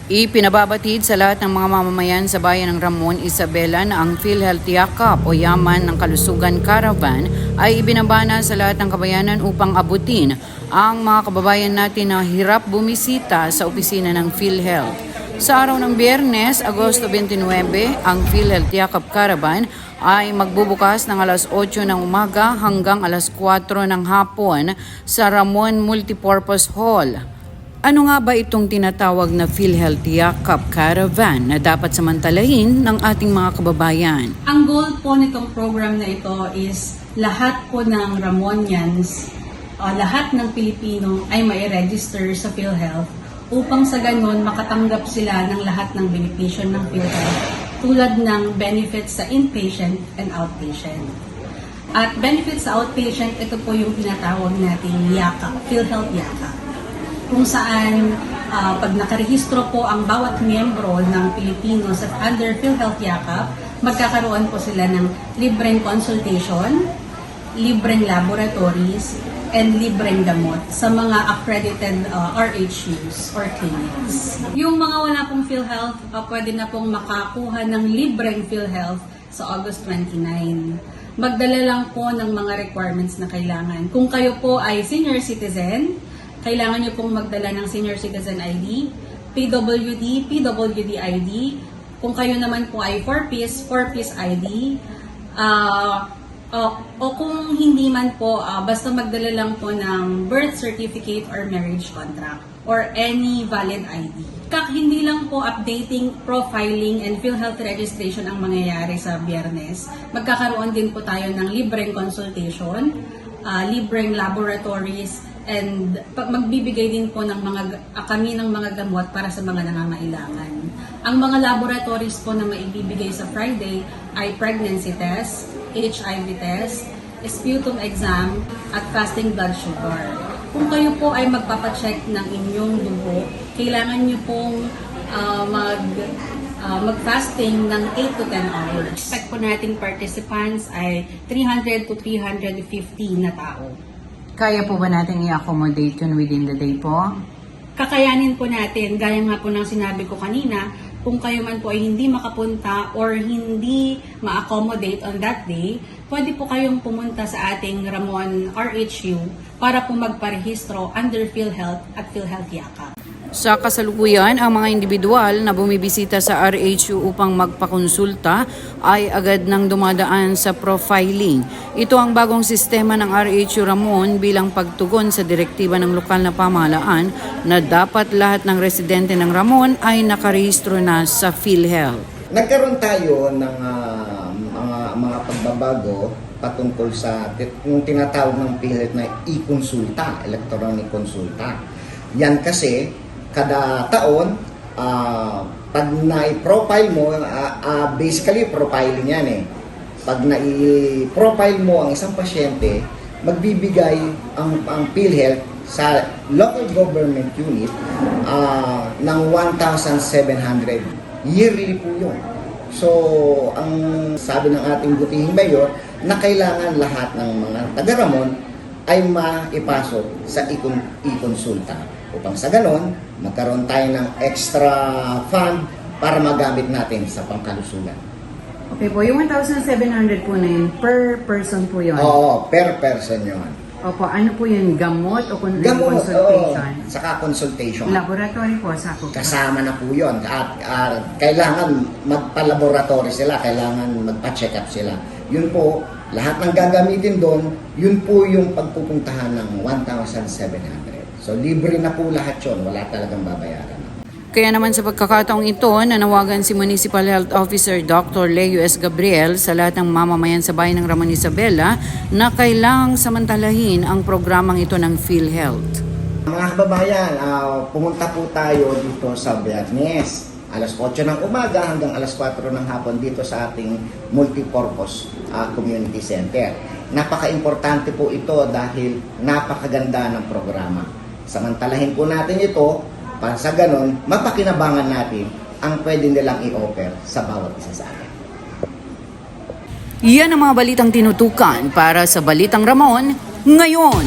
Ipinababatid sa lahat ng mga mamamayan sa bayan ng Ramon, Isabela na ang PhilHealth Yakap o Yaman ng Kalusugan Caravan ay ibinabana sa lahat ng kabayanan upang abutin ang mga kababayan natin na hirap bumisita sa opisina ng PhilHealth. Sa araw ng Biyernes, Agosto 29, ang PhilHealth Yakap Caravan ay magbubukas ng alas 8 ng umaga hanggang alas 4 ng hapon sa Ramon Multipurpose Hall. Ano nga ba itong tinatawag na PhilHealth Yakap Caravan na dapat samantalahin ng ating mga kababayan? Ang goal po nitong program na ito is lahat po ng Ramonians, lahat ng Pilipino ay mai-register sa PhilHealth upang sa ganon makatanggap sila ng lahat ng benepisyo ng PhilHealth tulad ng benefits sa inpatient and outpatient. At benefits sa outpatient, ito po yung tinatawag nating Yakap, PhilHealth Yakap, kung saan pag nakarehistro po ang bawat miyembro ng Pilipino sa under PhilHealth Yakap, magkakaroon po sila ng libreng consultation, libreng laboratories, and libreng gamot sa mga accredited RHUs or clinics. Yung mga wala pong PhilHealth, pwede na pong makakuha ng libreng PhilHealth sa August 29. Magdala lang po ng mga requirements na kailangan. Kung kayo po ay senior citizen, kailangan nyo pong magdala ng Senior Citizen ID, PWD, PWD ID. Kung kayo naman po ay 4-piece ID. O kung hindi man po, basta magdala lang po ng birth certificate or marriage contract or any valid ID. Hindi lang po updating, profiling, and PhilHealth registration ang mangyayari sa Biyernes. Magkakaroon din po tayo ng libreng consultation, libreng laboratories, and magbibigay din po ng kami ng mga gamot para sa mga nangangailangan. Ang mga laboratories po na maibibigay sa Friday ay pregnancy test, HIV test, sputum exam, at fasting blood sugar. Kung kayo po ay magpapacheck ng inyong dugo, kailangan nyo pong mag-fasting ng 8 to 10 hours. Expect po nating participants ay 300 to 350 na tao. Kaya po ba natin i-accommodate yun within the day po? Kakayanin po natin, gaya nga po ng sinabi ko kanina, kung kayo man po ay hindi makapunta or hindi ma-accommodate on that day, pwede po kayong pumunta sa ating Ramon RHU para po magparehistro under PhilHealth at PhilHealth Yakap. Sa kasalukuyan, ang mga individual na bumibisita sa RHU upang magpakonsulta ay agad nang dumadaan sa profiling. Ito ang bagong sistema ng RHU Ramon bilang pagtugon sa direktiba ng lokal na pamahalaan na dapat lahat ng residente ng Ramon ay nakarehistro na sa PhilHealth. Nagkaroon tayo ng mga pagbabago patungkol sa yung tinatawag ng PhilHealth na e-konsulta, electronic konsulta. Yan kasi kada taon, pag na-profile mo, basically profiling yan eh. Pag na-profile mo ang isang pasyente, magbibigay ang PhilHealth sa local government unit ng 1,700. Yearly po yun. So, ang sabi ng ating butihing mayor, na kailangan lahat ng mga taga-Ramon ay maipasok sa e-konsulta. Upang sa ganon, magkaroon tayo ng extra fund para magamit natin sa pangkalusugan. Okay po, yung 1,700 po na yun, per person po yun? Oo, per person yun. Opo, ano po yun? Gamot o Gamot, consultation? oo, saka consultation. Laboratory po, sako po. Kasama na po yun. At kailangan magpa-laboratory sila, kailangan magpa-check up sila. Yun po, lahat ng gagamitin doon, yun po yung pagpupuntahan ng 1,700. So, libre na po lahat yun. Wala talagang babayaran. Kaya naman sa pagkakataong ito, nanawagan si Municipal Health Officer Dr. Leo S. Gabriel sa lahat ng mamamayan sa bayan ng Ramon, Isabela na kailangang samantalahin ang programang ito ng PhilHealth. Mga kababayan, pumunta po tayo dito sa Biyernes. Alas 8 ng umaga hanggang alas 4 ng hapon dito sa ating multipurpose community center. Napaka-importante po ito dahil napakaganda ng programa. Samantalahin po natin ito para sa ganon, mapakinabangan natin ang pwede nilang i-offer sa bawat isa sa atin. Yan ang mga balitang tinutukan para sa Balitang Ramon ngayon.